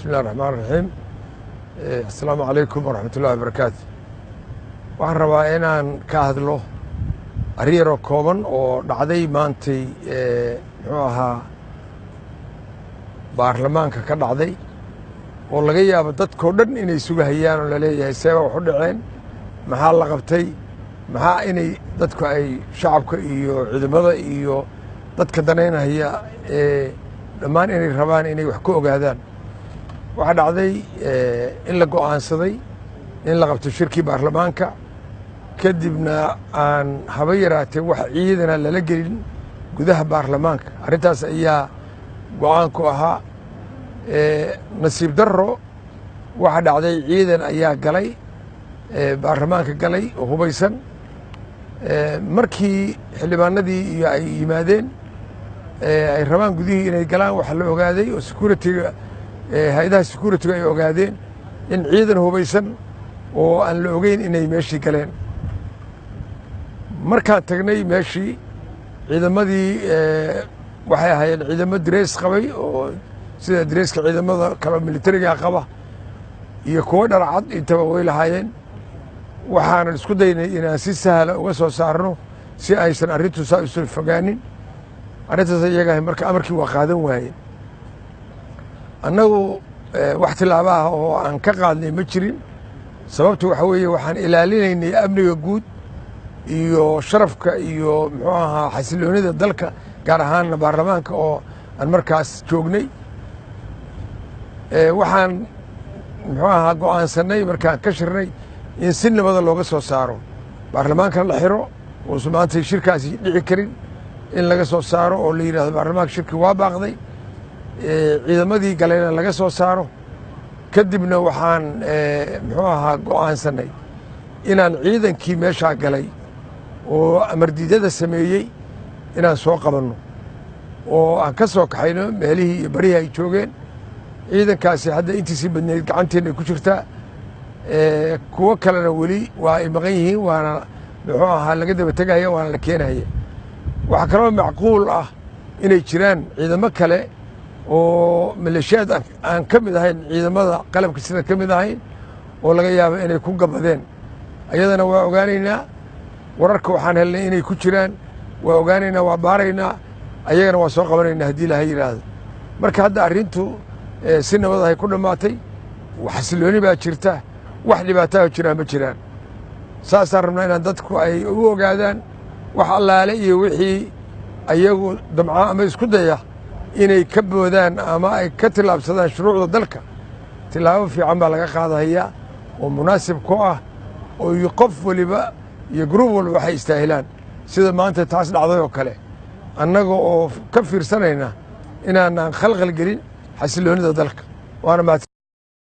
بسم الله الرحمن الرحيم. السلام عليكم ورحمة الله وبركاته. waxaan rabaa inaan ka hadlo arrin yar oo kooban oo dhacday maantay muxuu ahaa baarlamaanka ka dhacday oo laga yaabo dadkoo dhan inay sugahayaan oo la leeyahay seeba wax u dhaceen maxaa la qabtay maxaa inay dadku ay shacabka iyo ciidamada iyo dadka danaynaya dhammaan inay rabaan inay wax ka ogaadaan. waxaa dhacday in la go'aansaday in la qabto shirkii baarlamaanka kadibna aan haba yaraatee wax ciidana lala gelin gudaha baarlamaanka. arrintaas ayaa go'aanku ahaa. nasiib darro waxaa dhacday ciidan ayaa galay baarlamaanka galay oo hubaysan. markii xildhibaanadii iyo ay yimaadeen ay rabaan gudihii inay galaan waxaa la ogaaday oo security-ga hay-adaha security-ga ay ogaadeen in ciidan hubaysan oo aan la ogeyn inay meeshii galeen. markaan tagnay meeshii ciidamadii waxay ahaayeen ciidamo darees qabay oo sida dareeska ciidamada kale militariga qaba iyo kuwo dharcad intaba way lahaayeen. waxaanan isku daynay inaan si sahla uga soo saarno si aysan arrintu saa isu fogaanin. arrintaas iyaga marka amarkii waa qaadan waayeen. annagu wax tilaabo ah oo aan ka qaadnay ma jirin. sababtu waxa weeye waxaan ilaalinaynay amniga guud iyo sharafka iyo muxuu ahaa xasiloonida dalka gaar ahaanna baarlamaanka oo aan markaas joognay. waxaan muxuu ahaa go'aansanay markaan ka shirnay in si nabada looga soo saaro baarlamaanka la xiro uusan maanta shirkaasi dhici karin in laga soo saaro oo la yidhahdo baarlamaanka shirki waa baaqday. ciidamadii galayna laga soo saaro kadibna waxaan muxuu ahaa go'aansanay inaan ciidankii meeshaa galay oo amardiidada sameeyey inaan soo qabanno oo aan ka soo kaxayno meelihii iyo barihii ay joogeen. ciidankaasi hadda intiisii badnayd gacanteenna ku jirtaa. kuwo kalena weli waa ay maqan yihiin waana muxuu ahaa laga daba tegaya waana la keenaya. waxaa kaloo macquul ah inay jiraan ciidamo kale oo maleeshiyaad aan ka mid ahayn ciidamada qalabka sida ka mid ahayn oo laga yaabo inay ku gabadeen. ayadana waa ogaanaynaa. wararka waxaan helnay inay ku jiraan waa ogaanaynaa waa baaraynaa ayagana waa soo qabanaynaa haddii ilaha yidhaahdo. marka hadda arrintu si nabad ahay ku dhammaatay. xasilooni baa jirta. wax dhibaataha jiraan ma jiraan. saasaan rabnaa inaan dadku ay u ogaadaan wax allaale iyo wixii ayagu damca ama isku daya inay ka boodaan ama ay ka tillaabsadaan shuruucda dalka. tillaabo fiican baa laga qaadahayaa oo munaasib ku ah oo iyo qof waliba iyo gruub walba waxay istaahilaan sida maanta taas dhacday oo kale annaga oo ka fiirsanayna inaanaan khalkhal gelin xasiloonida dalka. waana